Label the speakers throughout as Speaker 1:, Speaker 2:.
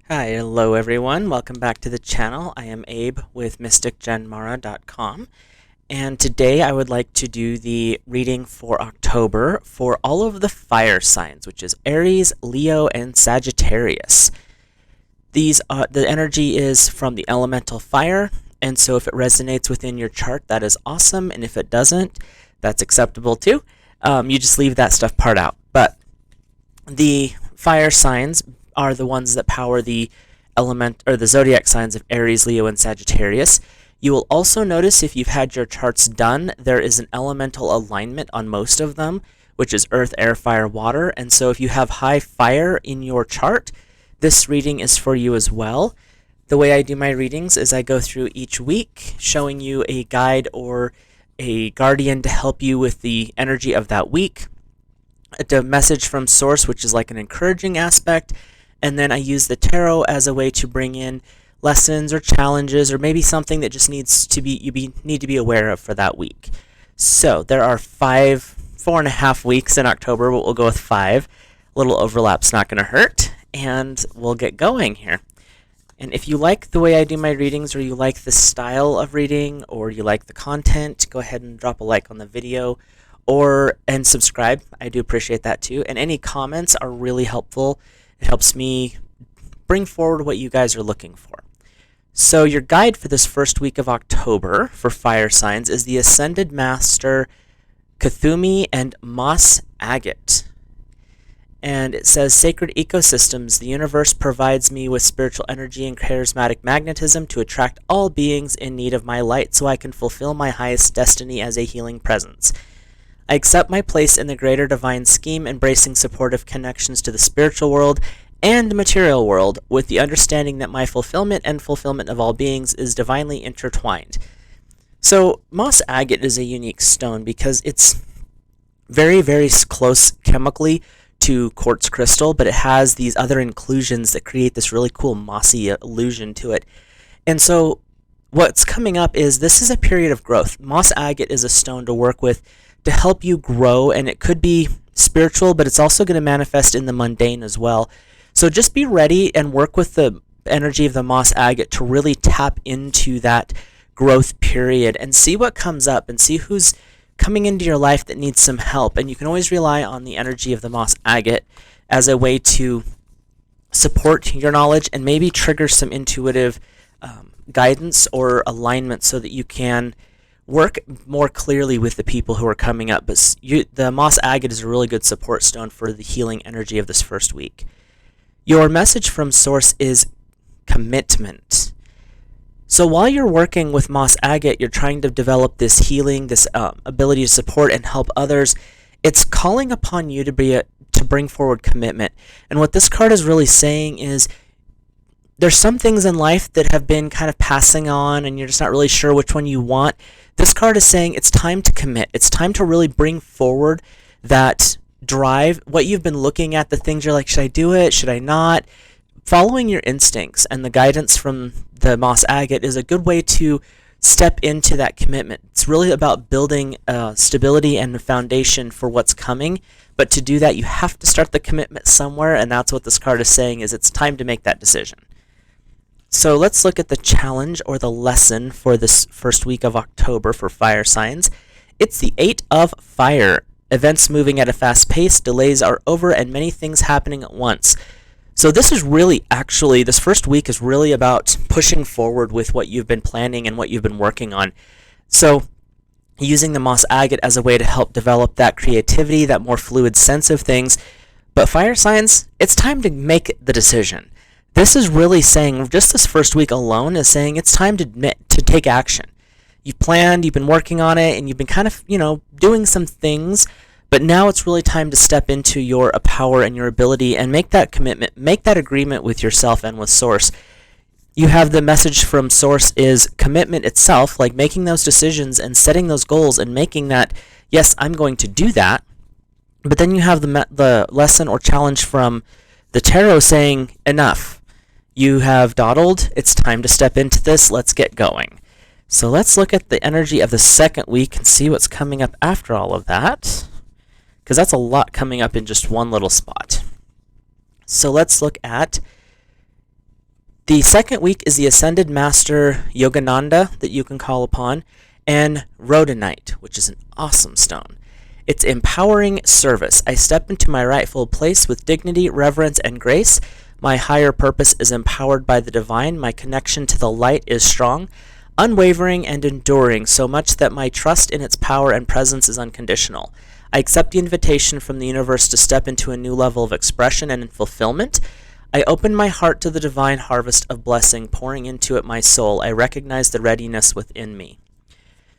Speaker 1: Hi, hello everyone. Welcome back to the channel. I am Abe with MysticGenMara.com, and today I would like to do the reading for October for all of the fire signs, which is Aries, Leo, and Sagittarius. The energy is from the elemental fire, and so if it resonates within your chart, that is awesome, and if it doesn't, that's acceptable too. You just leave that stuff part out. But the fire signs are the ones that power the element or the zodiac signs of Aries, Leo, and Sagittarius. You will also notice if you've had your charts done, there is an elemental alignment on most of them, which is earth, air, fire, water. And so if you have high fire in your chart, this reading is for you as well. The way I do my readings is I go through each week showing you a guide or a guardian to help you with the energy of that week, a message from source, which is like an encouraging aspect, and then I use the tarot as a way to bring in lessons or challenges or maybe something that just needs to be need to be aware of for that week. So there are 4.5 weeks in October, but we'll go with 5. A little overlap's not going to hurt, and we'll get going here. And if you like the way I do my readings, or you like the style of reading, or you like the content, go ahead and drop a like on the video and subscribe. I do appreciate that too. And any comments are really helpful. It helps me bring forward what you guys are looking for. So your guide for this first week of October for fire signs is the Ascended Master Kuthumi and Moss Agate. And it says, sacred ecosystems, the universe provides me with spiritual energy and charismatic magnetism to attract all beings in need of my light so I can fulfill my highest destiny as a healing presence. I accept my place in the greater divine scheme, embracing supportive connections to the spiritual world and material world, with the understanding that my fulfillment and fulfillment of all beings is divinely intertwined. So, moss agate is a unique stone because it's very, very close chemically to quartz crystal, but it has these other inclusions that create this really cool mossy illusion to it. And so, what's coming up is this is a period of growth. Moss agate is a stone to work with to help you grow, and it could be spiritual, but it's also going to manifest in the mundane as well. So just be ready and work with the energy of the moss agate to really tap into that growth period and see what comes up and see who's coming into your life that needs some help. And you can always rely on the energy of the moss agate as a way to support your knowledge and maybe trigger some intuitive guidance or alignment so that you can work more clearly with the people who are coming up. But the moss agate is a really good support stone for the healing energy of this first week. Your message from source is commitment. So while you're working with moss agate, you're trying to develop this healing, this ability to support and help others. It's calling upon you to bring forward commitment. And what this card is really saying is there's some things in life that have been kind of passing on and you're just not really sure which one you want. This card is saying it's time to commit. It's time to really bring forward that drive, what you've been looking at, the things you're like, should I do it? Should I not? Following your instincts and the guidance from the moss agate is a good way to step into that commitment. It's really about building stability and a foundation for what's coming. But to do that, you have to start the commitment somewhere, and that's what this card is saying, is it's time to make that decision. So let's look at the challenge or the lesson for this first week of October for fire signs. It's the 8 of Fire. Events moving at a fast pace, delays are over, and many things happening at once. So this is really this first week is really about pushing forward with what you've been planning and what you've been working on. So using the moss agate as a way to help develop that creativity, that more fluid sense of things. But fire signs, it's time to make the decision. This is really saying, just this first week alone is saying it's time to take action. You've planned, you've been working on it, and you've been kind of, doing some things, but now it's really time to step into your power and your ability and make that commitment, make that agreement with yourself and with Source. You have the message from Source is commitment itself, like making those decisions and setting those goals and making that, yes, I'm going to do that. But then you have the lesson or challenge from the tarot saying, enough. You have dawdled. It's time to step into this. Let's get going. So let's look at the energy of the second week and see what's coming up after all of that, because that's a lot coming up in just one little spot. So let's look at The second week is the Ascended Master Yogananda that you can call upon, and Rhodonite, which is an awesome stone. It's empowering service. I step into my rightful place with dignity, reverence, and grace. My higher purpose is empowered by the divine. My connection to the light is strong, unwavering, and enduring, so much that my trust in its power and presence is unconditional. I accept the invitation from the universe to step into a new level of expression and fulfillment. I open my heart to the divine harvest of blessing pouring into it my soul. I recognize the readiness within me.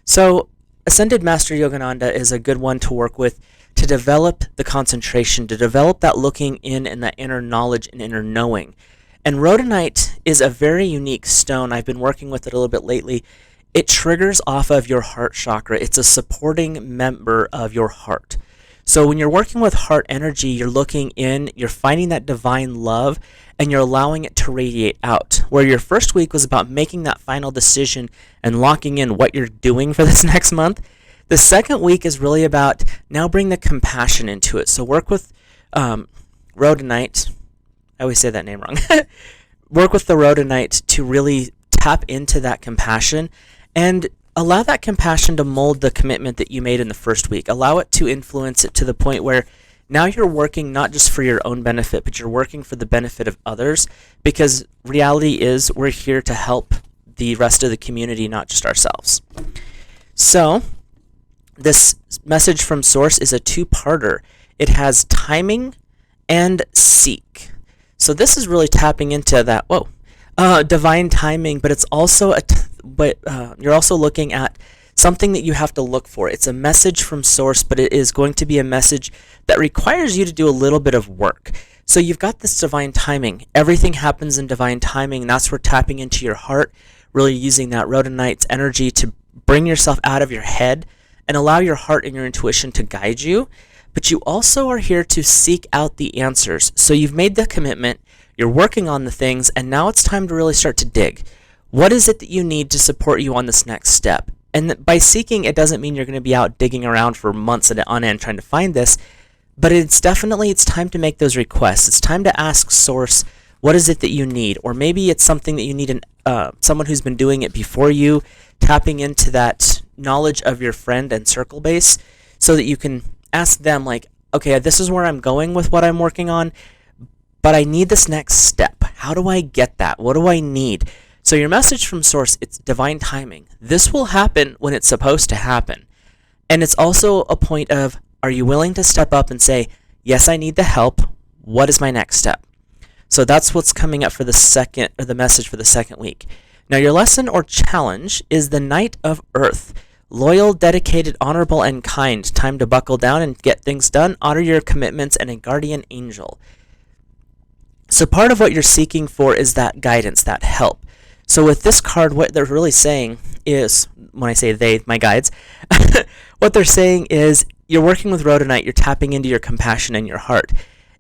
Speaker 1: So, Ascended Master Yogananda is a good one to work with to develop the concentration, to develop that looking in and that inner knowledge and inner knowing. And Rhodonite is a very unique stone. I've been working with it a little bit lately. It triggers off of your heart chakra. It's a supporting member of your heart. So when you're working with heart energy, you're looking in, you're finding that divine love, and you're allowing it to radiate out. Where your first week was about making that final decision and locking in what you're doing for this next month, the second week is really about now bring the compassion into it. So work with Rhodonite. I always say that name wrong. Work with the Rhodonite to really tap into that compassion and allow that compassion to mold the commitment that you made in the first week. Allow it to influence it to the point where now you're working not just for your own benefit, but you're working for the benefit of others, because reality is we're here to help the rest of the community, not just ourselves. So this message from Source is a two-parter. It has timing and seek. So this is really tapping into that, divine timing, but it's also you're also looking at something that you have to look for. It's a message from Source, but it is going to be a message that requires you to do a little bit of work. So you've got this divine timing. Everything happens in divine timing, and that's where tapping into your heart, really using that Rhodonite's energy to bring yourself out of your head and allow your heart and your intuition to guide you. But you also are here to seek out the answers. So you've made the commitment, you're working on the things, and now it's time to really start to dig. What is it that you need to support you on this next step? And by seeking, it doesn't mean you're going to be out digging around for months on end trying to find this, but it's time to make those requests. It's time to ask Source, what is it that you need? Or maybe it's something that you need someone who's been doing it before you, tapping into that knowledge of your friend and circle base so that you can ask them, like, okay, this is where I'm going with what I'm working on, but I need this next step. How do I get that? What do I need? So your message from Source, it's divine timing. This will happen when it's supposed to happen. And it's also a point of, are you willing to step up and say, yes, I need the help. What is my next step? So that's what's coming up for the message for the second week. Now your lesson or challenge is the Knight of Earth. Loyal, dedicated, honorable, and kind. Time to buckle down and get things done. Honor your commitments and a guardian angel. So part of what you're seeking for is that guidance, that help. So with this card, what they're really saying is, when I say they, my guides, what they're saying is you're working with Rhodonite, you're tapping into your compassion and your heart.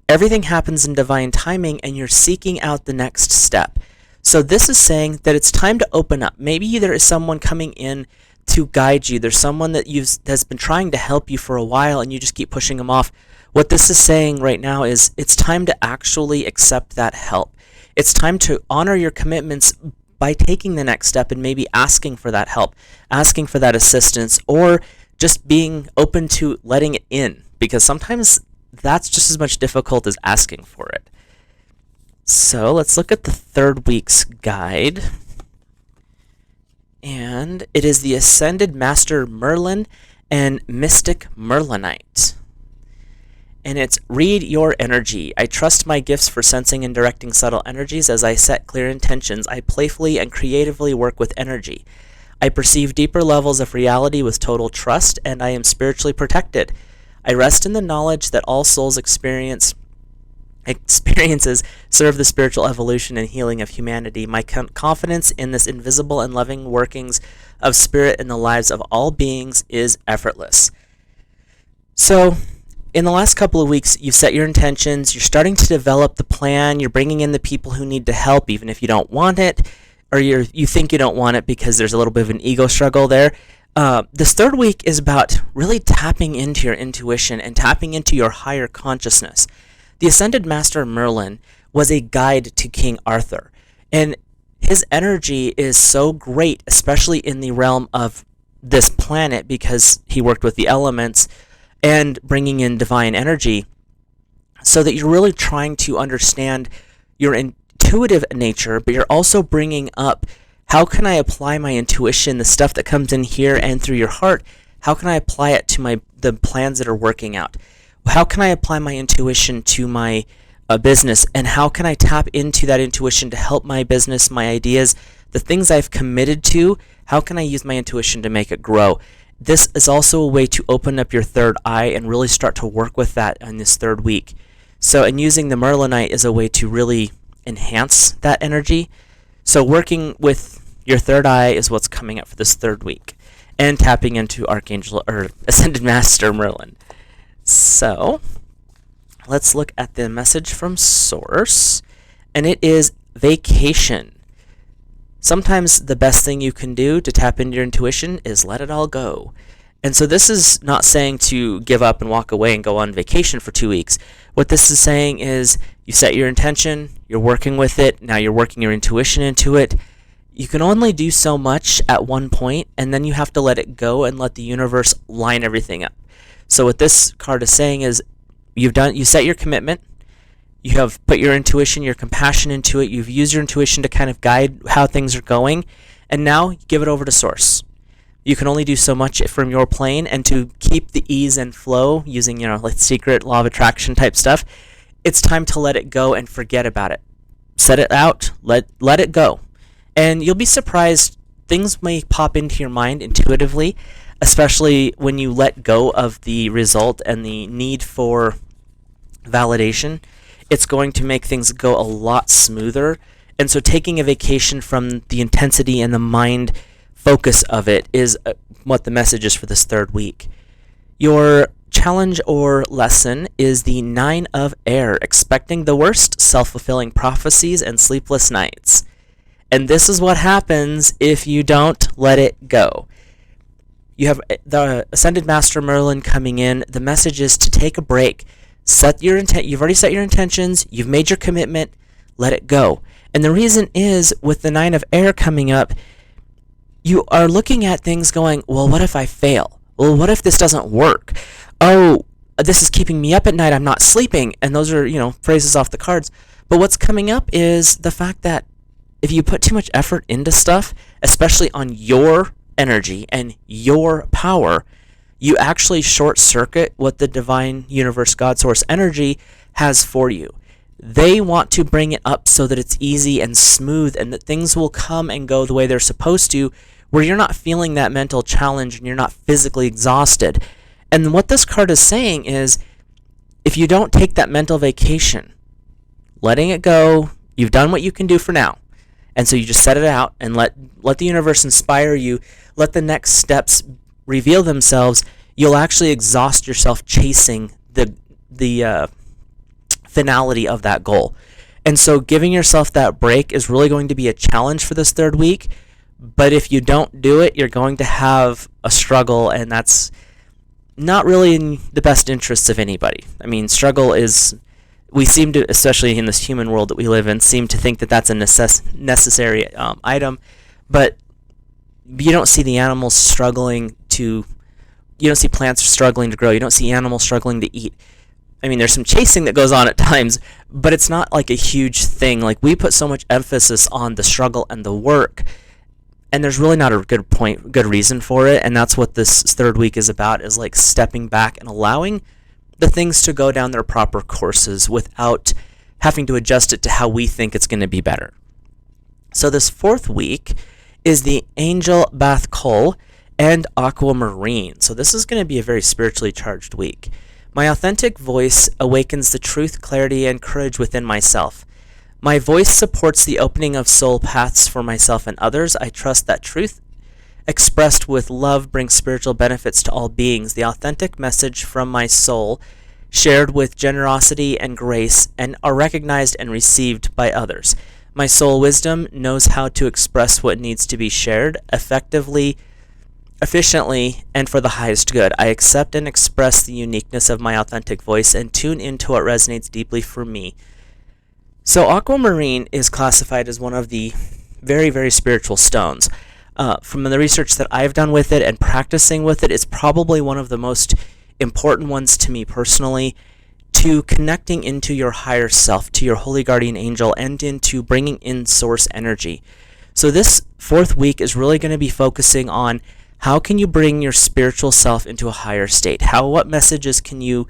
Speaker 1: Everything happens in divine timing, and you're seeking out the next step. So this is saying that it's time to open up. Maybe there is someone coming in to guide you. There's someone that has been trying to help you for a while, and you just keep pushing them off. What this is saying right now is it's time to actually accept that help. It's time to honor your commitments by taking the next step and maybe asking for that help, asking for that assistance, or just being open to letting it in, because sometimes that's just as much difficult as asking for it. So let's look at the third week's guide. And it is the Ascended Master Merlin and Mystic Merlinite. And it's read your energy. I trust my gifts for sensing and directing subtle energies. As I set clear intentions, I playfully and creatively work with energy. I perceive deeper levels of reality with total trust, and I am spiritually protected. I rest in the knowledge that all souls experiences serve the spiritual evolution and healing of humanity. My confidence in this invisible and loving workings of spirit in the lives of all beings is effortless. So, in the last couple of weeks, you've set your intentions, you're starting to develop the plan, you're bringing in the people who need to help, even if you don't want it, or you think you don't want it because there's a little bit of an ego struggle there. This third week is about really tapping into your intuition and tapping into your higher consciousness. The Ascended Master Merlin was a guide to King Arthur. And his energy is so great, especially in the realm of this planet, because he worked with the elements and bringing in divine energy, so that you're really trying to understand your intuitive nature, but you're also bringing up, how can I apply my intuition, the stuff that comes in here and through your heart, how can I apply it to the plans that are working out? How can I apply my intuition to my business, and how can I tap into that intuition to help my business, my ideas, the things I've committed to? How can I use my intuition to make it grow? This is also a way to open up your third eye and really start to work with that in this third week. So, and using the Merlinite is a way to really enhance that energy. So working with your third eye is what's coming up for this third week, and tapping into Archangel or Ascended Master Merlin. So let's look at the message from Source, and it is vacation. Sometimes the best thing you can do to tap into your intuition is let it all go. And so this is not saying to give up and walk away and go on vacation for 2 weeks. What this is saying is you set your intention, you're working with it, now you're working your intuition into it. You can only do so much at one point, and then you have to let it go and let the universe line everything up. So what this card is saying is you set your commitment, you have put your intuition, your compassion into it, you've used your intuition to kind of guide how things are going, and now give it over to Source. You can only do so much from your plane, and to keep the ease and flow using, like secret law of attraction type stuff, it's time to let it go and forget about it. Set it out, let it go. And you'll be surprised, things may pop into your mind intuitively, especially when you let go of the result and the need for validation. It's going to make things go a lot smoother. And so taking a vacation from the intensity and the mind focus of it is what the message is for this third week. Your challenge or lesson is the 9 of Air, expecting the worst, self-fulfilling prophecies, and sleepless nights. And this is what happens if you don't let it go. You have the Ascended Master Merlin coming in. The message is to take a break. You've already set your intentions. You've made your commitment. Let it go. And the reason is, with the 9 of Air coming up, you are looking at things going, well, what if I fail? Well, what if this doesn't work? Oh, this is keeping me up at night. I'm not sleeping. And those are, phrases off the cards. But what's coming up is the fact that if you put too much effort into stuff, especially on your energy and your power, you actually short circuit what the divine universe, God, source energy has for you. They want to bring it up so that it's easy and smooth, and that things will come and go the way they're supposed to, where you're not feeling that mental challenge and you're not physically exhausted. And what this card is saying is, if you don't take that mental vacation, letting it go, you've done what you can do for now. And so you just set it out and let the universe inspire you. Let the next steps reveal themselves. You'll actually exhaust yourself chasing the finality of that goal. And so giving yourself that break is really going to be a challenge for this third week. But if you don't do it, you're going to have a struggle, and that's not really in the best interests of anybody. I mean, struggle is, we seem to, especially in this human world that we live in, seem to think that that's a necessary item, but you don't see the animals struggling to, you don't see plants struggling to grow, you don't see animals struggling to eat. I mean, there's some chasing that goes on at times, but it's not like a huge thing. Like, we put so much emphasis on the struggle and the work, and there's really not a good reason for it, and that's what this third week is about, is like stepping back and allowing the things to go down their proper courses without having to adjust it to how we think it's going to be better. So this fourth week is the Angel Bath Cole and Aquamarine. So this is going to be a very spiritually charged week. My authentic voice awakens the truth, clarity, and courage within myself. My voice supports the opening of soul paths for myself and others. I trust that truth expressed with love brings spiritual benefits to all beings. The authentic message from my soul, shared with generosity and grace, and are recognized and received by others. My soul wisdom knows how to express what needs to be shared effectively, efficiently, and for the highest good. I accept and express the uniqueness of my authentic voice and tune into what resonates deeply for me. So aquamarine is classified as one of the very, very spiritual stones. From the research that I've done with it and practicing with it, it's probably one of the most important ones to me personally, to connecting into your higher self, to your holy guardian angel, and into bringing in source energy. So this 4th week is really going to be focusing on how can you bring your spiritual self into a higher state? What messages can you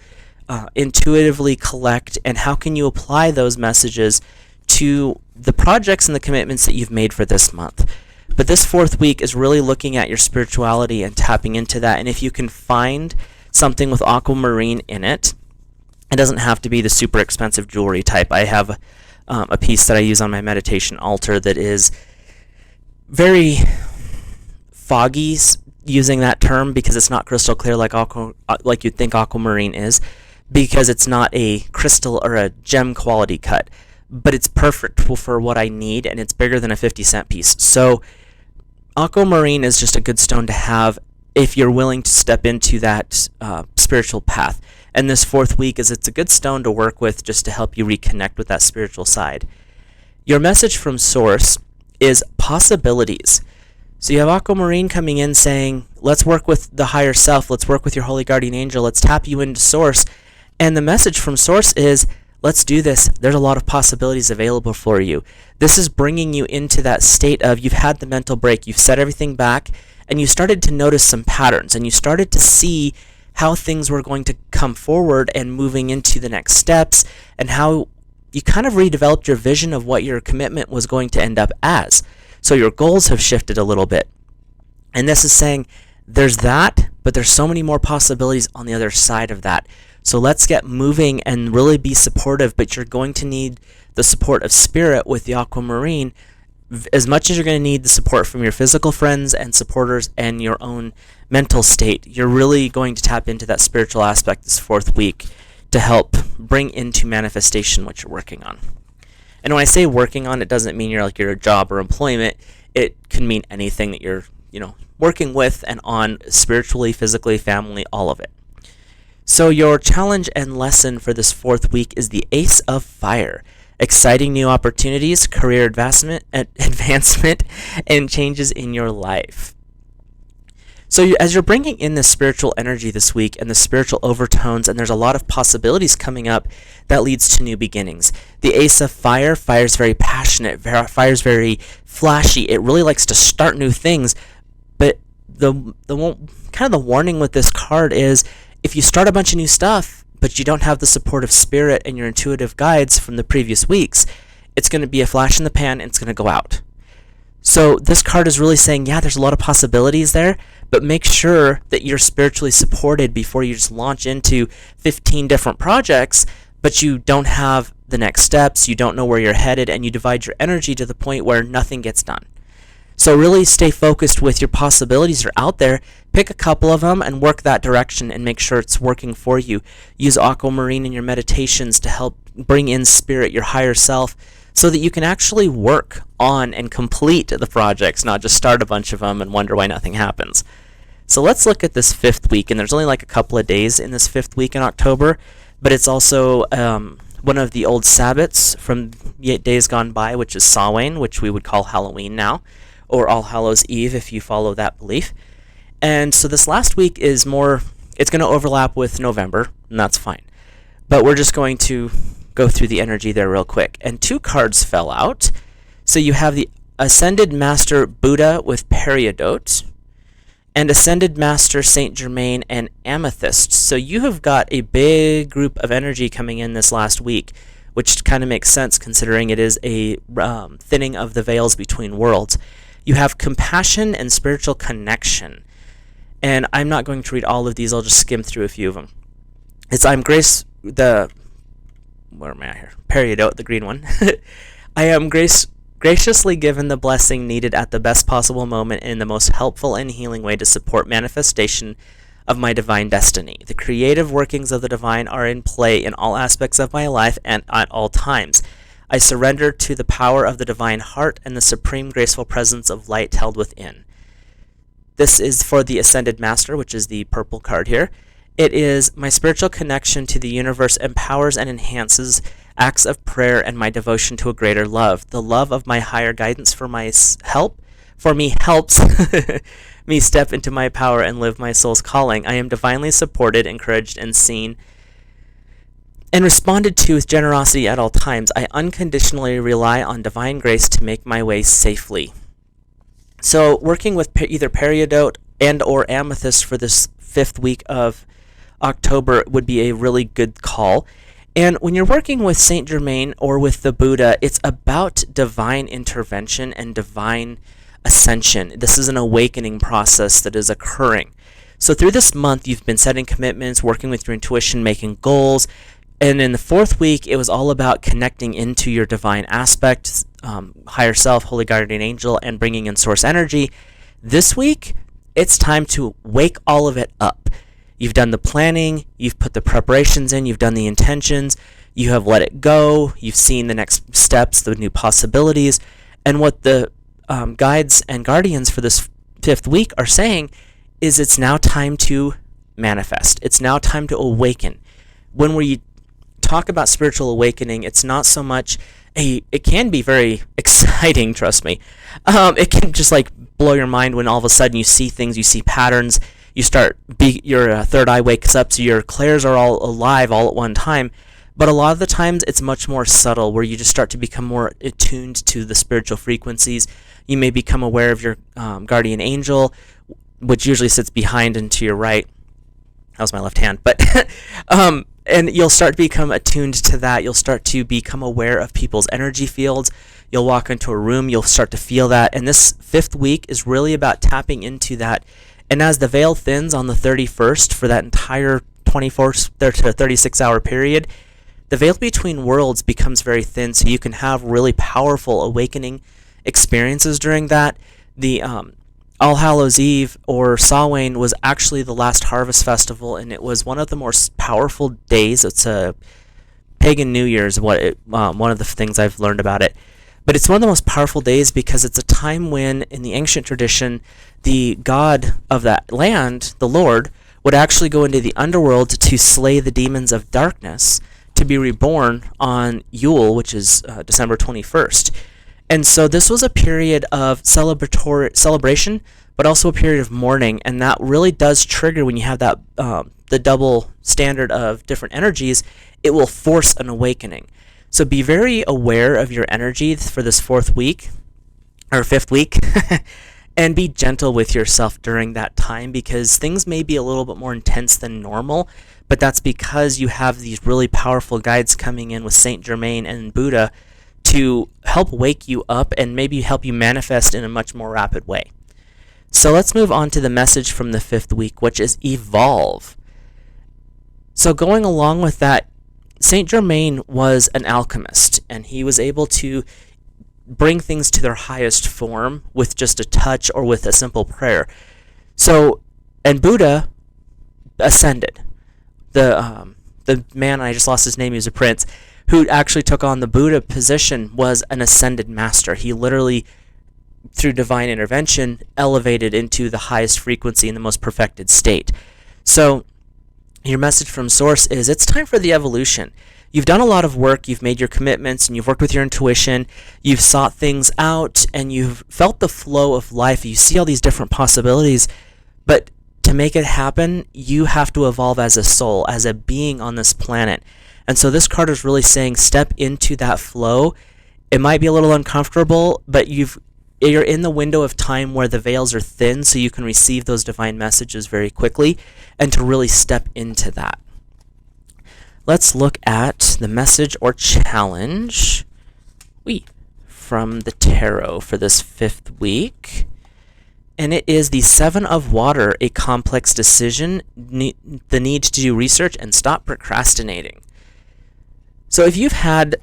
Speaker 1: intuitively collect, and how can you apply those messages to the projects and the commitments that you've made for this month? But this 4th week is really looking at your spirituality and tapping into that. And if you can find something with aquamarine in it, it doesn't have to be the super expensive jewelry type. I have a piece that I use on my meditation altar that is very foggy, using that term, because it's not crystal clear like you'd think aquamarine is, because it's not a crystal or a gem quality cut, but it's perfect for what I need, and it's bigger than a 50-cent piece. So aquamarine is just a good stone to have if you're willing to step into that spiritual path. And this 4th week it's a good stone to work with just to help you reconnect with that spiritual side. Your message from Source is possibilities. So you have aquamarine coming in saying, let's work with the higher self, let's work with your holy guardian angel, let's tap you into Source. And the message from Source is, let's do this. There's a lot of possibilities available for you. This is bringing you into that state of, you've had the mental break, you've set everything back, and you started to notice some patterns, and you started to see how things were going to come forward and moving into the next steps, and how you kind of redeveloped your vision of what your commitment was going to end up as. So your goals have shifted a little bit. And this is saying, there's that, but there's so many more possibilities on the other side of that. So let's get moving and really be supportive, but you're going to need the support of spirit with the aquamarine as much as you're going to need the support from your physical friends and supporters and your own mental state. You're really going to tap into that spiritual aspect this 4th week to help bring into manifestation what you're working on. And when I say working on, it doesn't mean you're a job or employment. It can mean anything that you're, working with and on spiritually, physically, family, all of it. So your challenge and lesson for this 4th week is the Ace of Fire. Exciting new opportunities, career advancement, and changes in your life. So as you're bringing in the spiritual energy this week and the spiritual overtones, and there's a lot of possibilities coming up that leads to new beginnings. The Ace of Fire, fire's very passionate, fire's very flashy. It really likes to start new things, but the warning with this card is, if you start a bunch of new stuff, but you don't have the support of spirit and your intuitive guides from the previous weeks, it's going to be a flash in the pan and it's going to go out. So this card is really saying, yeah, there's a lot of possibilities there, but make sure that you're spiritually supported before you just launch into 15 different projects, but you don't have the next steps, you don't know where you're headed, and you divide your energy to the point where nothing gets done. So really stay focused with your possibilities are out there. Pick a couple of them and work that direction and make sure it's working for you. Use aquamarine in your meditations to help bring in spirit, your higher self, so that you can actually work on and complete the projects, not just start a bunch of them and wonder why nothing happens. So let's look at this 5th week, and there's only a couple of days in this 5th week in October, but it's also one of the old Sabbats from days gone by, which is Samhain, which we would call Halloween now, or All Hallows Eve if you follow that belief. And so this last week is it's going to overlap with November, and that's fine. But we're just going to go through the energy there real quick. And 2 cards fell out. So you have the Ascended Master Buddha with Peridot, and Ascended Master Saint Germain and Amethyst. So you have got a big group of energy coming in this last week, which kind of makes sense considering it is a thinning of the veils between worlds. You have compassion and spiritual connection. And I'm not going to read all of these, I'll just skim through a few of them. Where am I here? Peridot, the green one. I am graciously given the blessing needed at the best possible moment in the most helpful and healing way to support manifestation of my divine destiny. The creative workings of the divine are in play in all aspects of my life and at all times. I surrender to the power of the divine heart and the supreme graceful presence of light held within. This is for the Ascended Master, which is the purple card here. It is, my spiritual connection to the universe empowers and enhances acts of prayer, and my devotion to a greater love. The love of my higher guidance for me helps me step into my power and live my soul's calling. I am divinely supported, encouraged, and seen and responded to with generosity at all times. I unconditionally rely on divine grace to make my way safely. So working with either peridot and or amethyst for this 5th week of October would be a really good call. And when you're working with Saint Germain or with the Buddha, it's about divine intervention and divine ascension. This is an awakening process that is occurring. So through this month, you've been setting commitments, working with your intuition, making goals. And in the 4th week, it was all about connecting into your divine aspect, higher self, holy guardian angel, and bringing in source energy. This week, it's time to wake all of it up. You've done the planning, you've put the preparations in, you've done the intentions, you have let it go, you've seen the next steps, the new possibilities, and what the guides and guardians for this 5th week are saying is it's now time to manifest. It's now time to awaken. When we talk about spiritual awakening, it's not so much it can be very exciting, trust me. It can just like blow your mind when all of a sudden you see things, you see patterns, your third eye wakes up, so your clairs are all alive all at one time. But a lot of the times it's much more subtle, where you just start to become more attuned to the spiritual frequencies. You may become aware of your guardian angel, which usually sits behind and to your right. That was my left hand. But and you'll start to become attuned to that. You'll start to become aware of people's energy fields. You'll walk into a room, you'll start to feel that. And this 5th week is really about tapping into that. And as the veil thins on the 31st for that entire 24 to 36-hour period, the veil between worlds becomes very thin, so you can have really powerful awakening experiences during that. The All Hallows Eve, or Samhain, was actually the last harvest festival, and it was one of the more powerful days. It's a pagan New Year's, one of the things I've learned about it. But it's one of the most powerful days because it's a time when, in the ancient tradition, the god of that land, the Lord, would actually go into the underworld to slay the demons of darkness, to be reborn on Yule, which is December 21st. And so this was a period of celebration, but also a period of mourning, and that really does trigger when you have that the double standard of different energies. It will force an awakening. So be very aware of your energy for this 4th week, or 5th week, and be gentle with yourself during that time, because things may be a little bit more intense than normal, but that's because you have these really powerful guides coming in with Saint Germain and Buddha to help wake you up and maybe help you manifest in a much more rapid way. So let's move on to the message from the 5th week, which is evolve. So going along with that, Saint Germain was an alchemist, and he was able to bring things to their highest form with just a touch or with a simple prayer. So, and Buddha ascended. The man, I just lost his name, he was a prince, who actually took on the Buddha position, was an ascended master. He literally, through divine intervention, elevated into the highest frequency in the most perfected state. So your message from Source is it's time for the evolution. You've done a lot of work, you've made your commitments, and you've worked with your intuition, you've sought things out, and you've felt the flow of life. You see all these different possibilities, but to make it happen, you have to evolve as a soul, as a being on this planet. And so this card is really saying step into that flow. It might be a little uncomfortable, but you're in the window of time where the veils are thin, so you can receive those divine messages very quickly, and to really step into that. Let's look at the message or challenge from the tarot for this 5th week. And it is the 7 of Water, a complex decision, the need to do research and stop procrastinating. So if you've had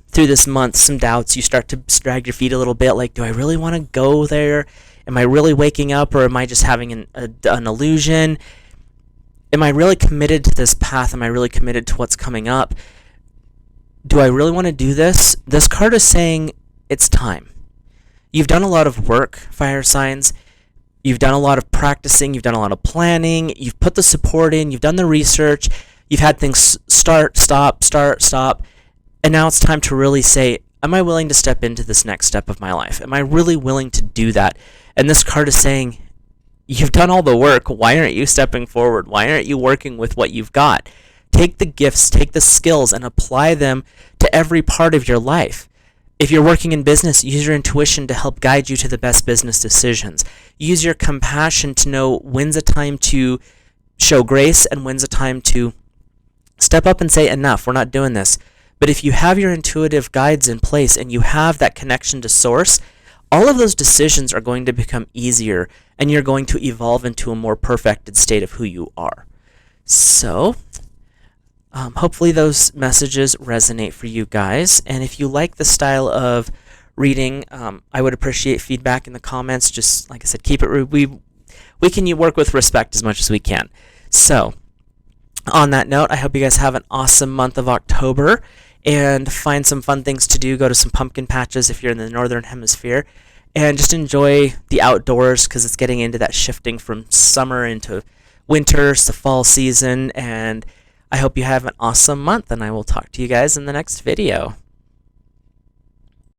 Speaker 1: through this month some doubts, you start to drag your feet a little bit, like, do I really want to go there? Am I really waking up, or am I just having an illusion? Am I really committed to this path? Am I really committed to what's coming up? Do I really want to do this? This card is saying it's time. You've done a lot of work, fire signs. You've done a lot of practicing. You've done a lot of planning. You've put the support in. You've done the research. You've had things start, stop, And now it's time to really say, am I willing to step into this next step of my life? Am I really willing to do that? And this card is saying, you've done all the work. Why aren't you stepping forward? Why aren't you working with what you've got? Take the gifts, take the skills, and apply them to every part of your life. If you're working in business, use your intuition to help guide you to the best business decisions. Use your compassion to know when's a time to show grace and when's a time to step up and say, enough, we're not doing this. But if you have your intuitive guides in place and you have that connection to source, all of those decisions are going to become easier and you're going to evolve into a more perfected state of who you are. So, hopefully those messages resonate for you guys. And if you like the style of reading, I would appreciate feedback in the comments. Just like I said, keep it. We can work with respect as much as we can. So, on that note, I hope you guys have an awesome month of October and find some fun things to do. Go to some pumpkin patches if you're in the northern hemisphere, and just enjoy the outdoors because it's getting into that shifting from summer into winter, to fall season. And I hope you have an awesome month, and I will talk to you guys in the next video.